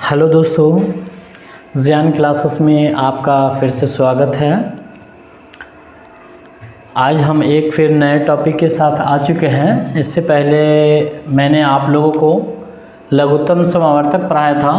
Hello दोस्तों, ज़ियान classes में आपका फिर से स्वागत है। आज हम एक फिर नए टॉपिक के साथ आ चुके हैं। इससे पहले मैंने आप लोगों को लघुत्तम समावर्तक पढ़ाया था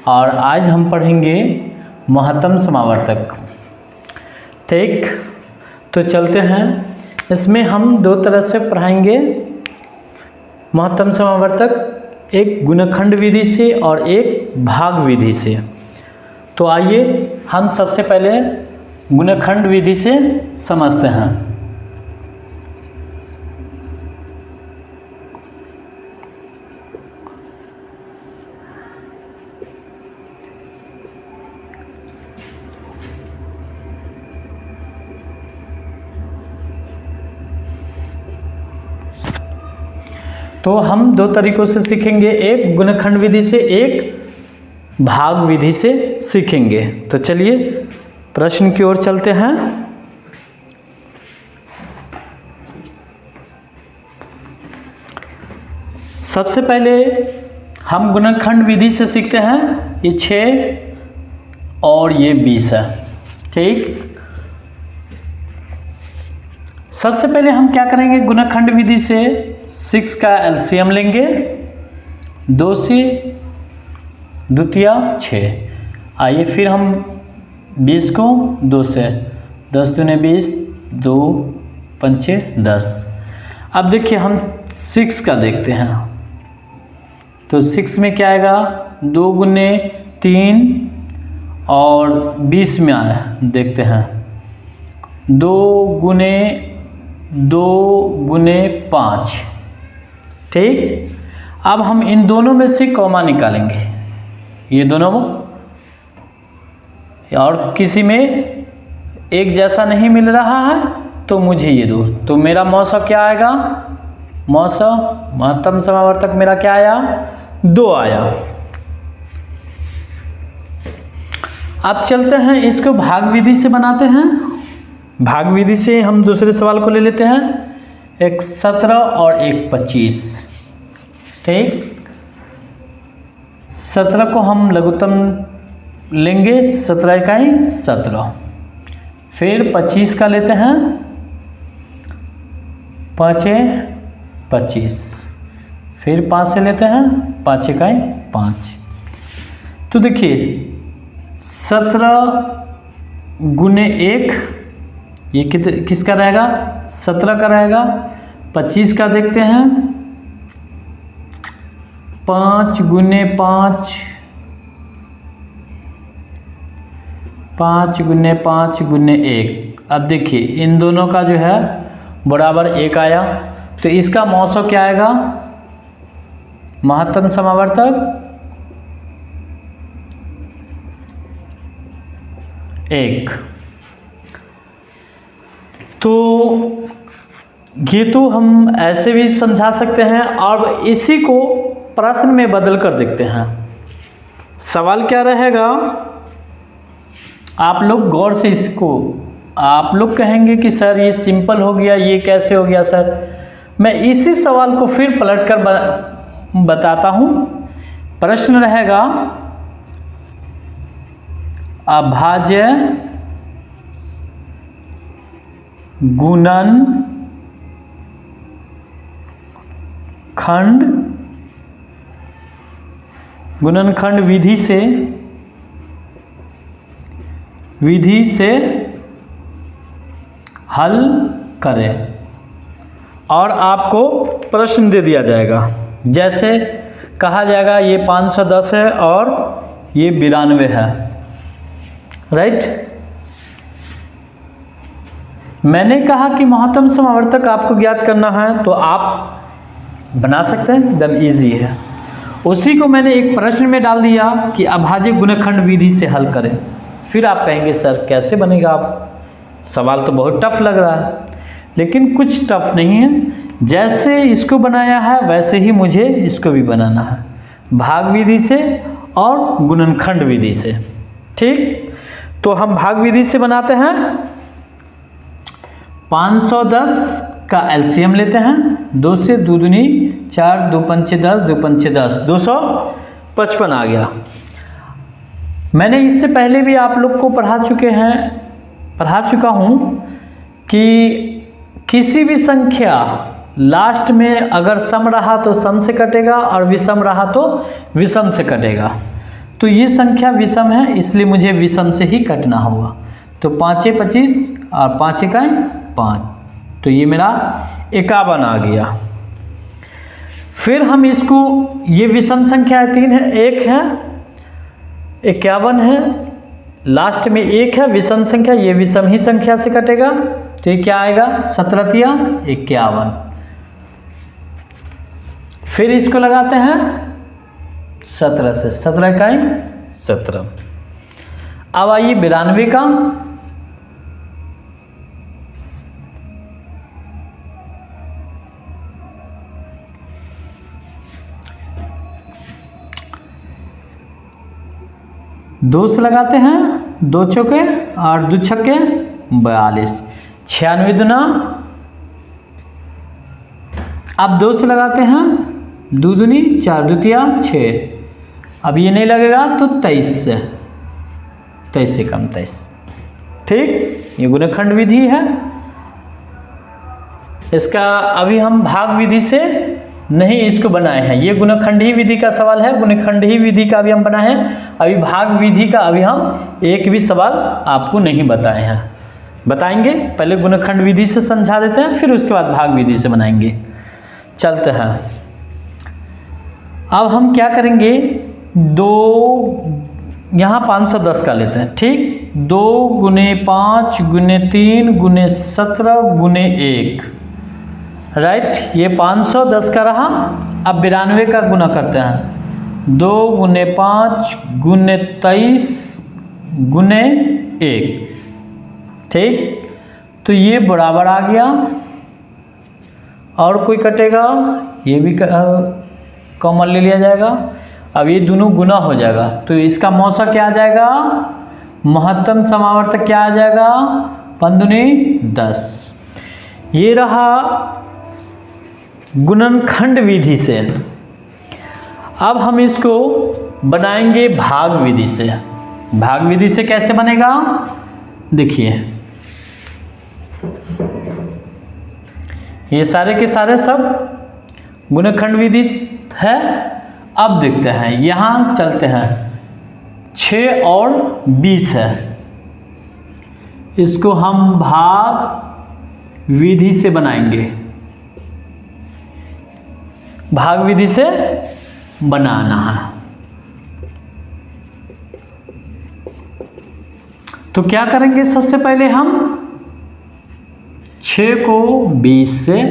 और आज हम पढ़ेंगे महत्तम समावर्तक। ठीक, तो चलते हैं। इसमें हम दो तरह से पढ़ाएंगे महत्तम समावर्तक, एक गुणनखंड विधि से और एक भाग विधि से। तो आइए हम सबसे पहले गुणनखंड विधि से समझते हैं। तो हम दो तरीकों से सीखेंगे, एक गुणनखंड विधि से, एक भाग विधि से सीखेंगे। तो चलिए प्रश्न की ओर चलते हैं। सबसे पहले हम गुणनखंड विधि से सीखते हैं। ये 6 और ये 20 है। ठीक, सबसे पहले हम क्या करेंगे, गुणनखंड विधि से 6 का एलसीएम लेंगे, 2 से द्वितीया 6। आइए फिर हम 20 को 2 से, 10 दूने 20, 2 पंचे 10। अब देखिए हम 6 का देखते हैं। तो 6 में क्या आएगा, 2 गुने 3 और 20 में आया, देखते हैं 2 गुने 5। ठीक, अब हम इन दोनों में से कॉमा निकालेंगे, ये दोनों, और किसी में एक जैसा नहीं मिल रहा है तो मुझे ये दो। तो मेरा मौसा क्या आएगा, मौसा महत्तम समावर्तक मेरा क्या आया, 2 आया। अब चलते हैं इसको भाग विधि से बनाते हैं। भाग विधि से हम दूसरे सवाल को ले लेते हैं, एक 17 और एक 25। ठीक, 17 को हम लघुत्तम लेंगे, 17 इकाई 17। फिर 25 का लेते हैं, 5 25। फिर 5 से लेते हैं, 5 इकाई 5। तो देखिए 17 गुने 1, ये किसका रहेगा, 17 का रहेगा। 25 का देखते हैं, 5 गुने 5, 5 गुने 5 गुने 1। अब देखिए इन दोनों का जो है बराबर 1 आया। तो इसका मौसम क्या आएगा, महत्तम समावर्तक 1। तो ये तो हम ऐसे भी समझा सकते हैं और इसी को प्रश्न में बदल कर देखते हैं। सवाल क्या रहेगा, आप लोग गौर से इसको, आप लोग कहेंगे कि सर ये सिंपल हो गया, ये कैसे हो गया सर। मैं इसी सवाल को फिर पलट कर बताता हूँ। प्रश्न रहेगा, अभाज्य गुणनखंड विधि से हल करें। और आपको प्रश्न दे दिया जाएगा, जैसे कहा जाएगा ये 510 है और ये 92 है। राइट, मैंने कहा कि महत्तम समावर्तक आपको ज्ञात करना है, तो आप बना सकते हैं, एकदम इजी है। उसी को मैंने एक प्रश्न में डाल दिया कि अभाज्य गुणनखंड विधि से हल करें। फिर आप कहेंगे सर कैसे बनेगा, आप सवाल तो बहुत टफ लग रहा है। लेकिन कुछ टफ नहीं है, जैसे इसको बनाया है वैसे ही मुझे इसको भी बनाना है, भाग विधि से और गुणनखंड विधि से। ठीक, तो हम भाग विधि से बनाते हैं। 510 का एलसीएम लेते हैं, 2 से 2 दूनी 4, 2 पंचे 10, 2 पंचे 10, 255 आ गया। मैंने इससे पहले भी आप लोग को पढ़ा चुका हूँ कि किसी भी संख्या लास्ट में अगर सम रहा तो सम से कटेगा और विषम रहा तो विषम से कटेगा। तो ये संख्या विषम है, इसलिए मुझे विषम से ही कटना होगा। तो 5 × 25 और 5 × 5, तो ये मेरा 51 आ गया। फिर हम इसको, ये विषम संख्या है 3 है, 1 है, 51 है, लास्ट में 1 है विषम संख्या, ये विषम ही संख्या से कटेगा। तो ये क्या आएगा 17 × 51। फिर इसको लगाते हैं 17 से, 17 × 17। अब आइए 92 का। दो से लगाते हैं, 2 चौके और 2 छक्के 42, 96 दूना। अब 2 से लगाते हैं, 2 दूनी 4, 2 तिया 6। अब ये नहीं लगेगा तो 23 से, 23 से कम 23। ठीक, ये गुणनखंड विधि है। इसका अभी हम भाग विधि से नहीं इसको बनाए हैं, ये गुणनखंडी विधि का सवाल है, गुणनखंडी विधि का अभी हम बनाए हैं। अभी भाग विधि का अभी हम एक भी सवाल आपको नहीं बताए हैं, बताएंगे। पहले गुणनखंड विधि से समझा देते हैं, फिर उसके बाद भाग विधि से बनाएंगे। चलते हैं। अब हम क्या करेंगे, 2 यहाँ 510 का लेते हैं। ठीक, 2 × 5 × 3 × 17 × 1, राइट। ये 510 का रहा। अब 92 का गुना करते हैं, 2 × 5 × 23 × 1। ठीक, तो ये बराबर आ गया। और कोई कटेगा, ये भी कॉमन ले लिया जाएगा। अब ये दोनों गुना हो जाएगा, तो इसका मौसा क्या आ जाएगा, महत्तम समावर्तक क्या आ जाएगा, 5 दूनी 10। ये रहा गुणनखंड विधि से। अब हम इसको बनाएंगे भाग विधि से। भाग विधि से कैसे बनेगा, देखिए ये सारे के सारे सब गुणनखंड विधि है। अब देखते हैं, यहाँ चलते हैं, 6 और 20 है, इसको हम भाग विधि से बनाएंगे। भाग विधि से बनाना है, तो क्या करेंगे, सबसे पहले हम 6 को 20 से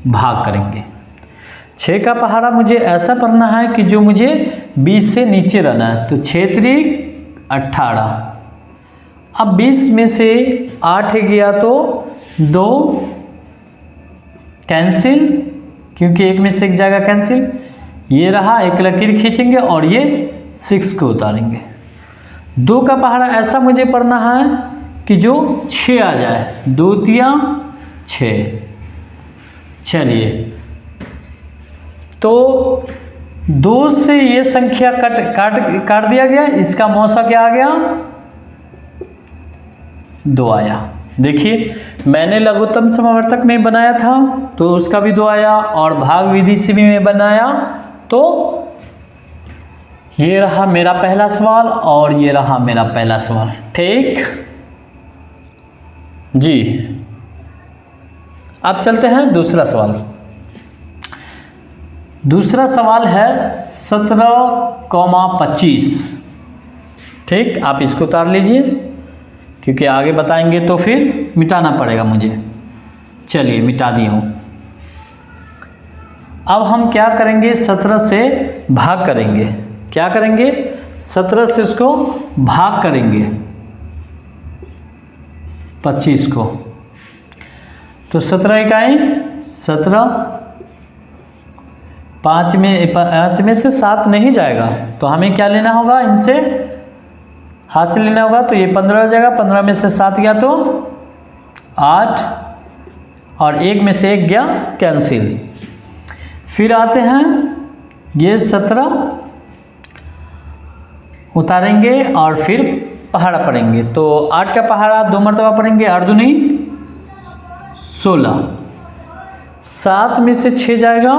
भाग करेंगे। 6 का पहाड़ा मुझे ऐसा पढ़ना है कि जो मुझे 20 से नीचे रहना है। तो 6 × 18। अब 20 में से 8 गया तो 2 कैंसिल, क्योंकि एक में से एक जाएगा कैंसिल। ये रहा, एक लकीर खींचेंगे और ये 6 को उतारेंगे। 2 का पहाड़ा ऐसा मुझे पढ़ना है कि जो 6 आ जाए, 2 तिया 6। चलिए, तो 2 से ये संख्या काट दिया गया, इसका मौसा क्या आ गया, 2 आया। देखिए मैंने लघुत्तम समावर्तक में बनाया था तो उसका भी 2 आया, और भाग विधि से भी मैं बनाया। तो ये रहा मेरा पहला सवाल और ये रहा मेरा पहला सवाल। ठीक जी, अब चलते हैं दूसरा सवाल। दूसरा सवाल है 17,25। ठीक, आप इसको उतार लीजिए क्योंकि आगे बताएंगे तो फिर मिटाना पड़ेगा मुझे। चलिए मिटा दी हूँ। अब हम क्या करेंगे, 17 से भाग करेंगे। क्या करेंगे, 17 से उसको भाग करेंगे 25 को। तो 17 इकाई 17, 5 में से 7 नहीं जाएगा, तो हमें क्या लेना होगा, इनसे हाथ से लेना होगा। तो ये 15 हो जाएगा, 15 में से 7 गया तो 8, और 1 में से 1 गया कैंसिल। फिर आते हैं ये 17, उतारेंगे और फिर पहाड़ा पढ़ेंगे। तो 8 का पहाड़ा 2 मरतबा पढ़ेंगे, 8 दूनी 16, 7 में से 6 जाएगा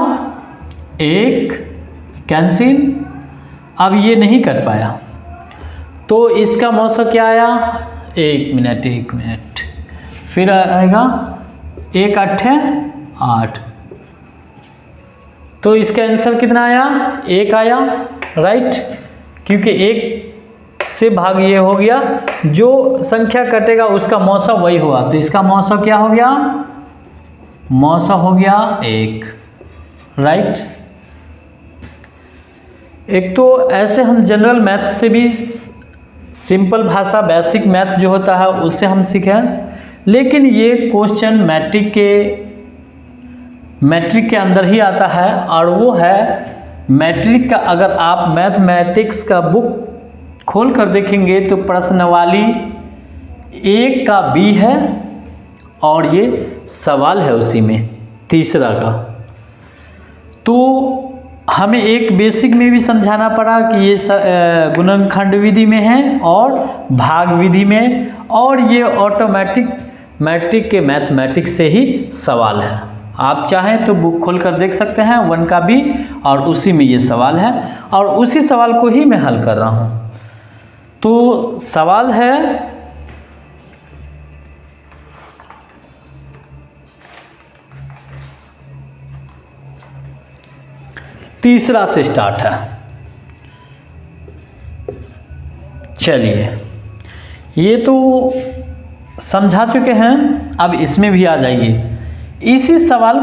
1, कैंसिल। अब ये नहीं कर पाया तो इसका मौसा क्या आया, 1 मिनट, फिर आएगा 1 8 8, तो इसका आंसर कितना आया, 1 आया, राइट। क्योंकि 1 से भाग ये हो गया, जो संख्या कटेगा उसका मौसा वही हुआ, तो इसका मौसा क्या हो गया, मौसा हो गया 1, राइट। एक तो ऐसे हम जनरल मैथ से भी, सिंपल भाषा बेसिक मैथ जो होता है उससे हम सीखें, लेकिन ये क्वेश्चन मैट्रिक के अंदर ही आता है, और वो है मैट्रिक का। अगर आप मैथमेटिक्स का बुक खोल कर देखेंगे तो प्रश्नावली 1 का बी है और ये सवाल है उसी में तीसरा का। तो हमें एक बेसिक में भी समझाना पड़ा कि ये गुणनखंड विधि में है और भाग विधि में, और ये ऑटोमेटिक मैट्रिक के मैथमेटिक्स से ही सवाल है। आप चाहें तो बुक खोल कर देख सकते हैं 1 का बी, और उसी में ये सवाल है और उसी सवाल को ही मैं हल कर रहा हूँ। तो सवाल है, तीसरा से स्टार्ट है। चलिए, ये तो समझा चुके हैं, अब इसमें भी आ जाइए। इसी सवाल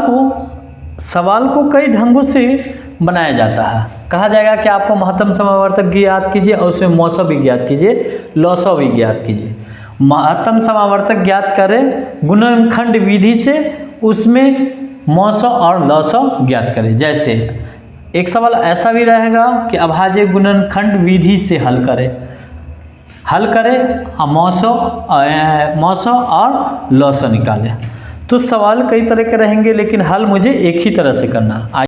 को कई ढंगों से बनाया जाता है। कहा जाएगा कि आपको महत्तम समावर्तक ज्ञात कीजिए और उसमें मौसा भी ज्ञात कीजिए, लौसा भी ज्ञात कीजिए। महत्तम समावर्तक ज्ञात करें गुणनखंड विधि से, उसमें मौसा और लौसा ज्ञात करें। जैसे एक सवाल ऐसा भी रहेगा कि अभाज्य गुणनखंड विधि से हल करें मौसा और लौसा निकालें। तो सवाल कई तरह के रहेंगे, लेकिन हल मुझे एक ही तरह से करना।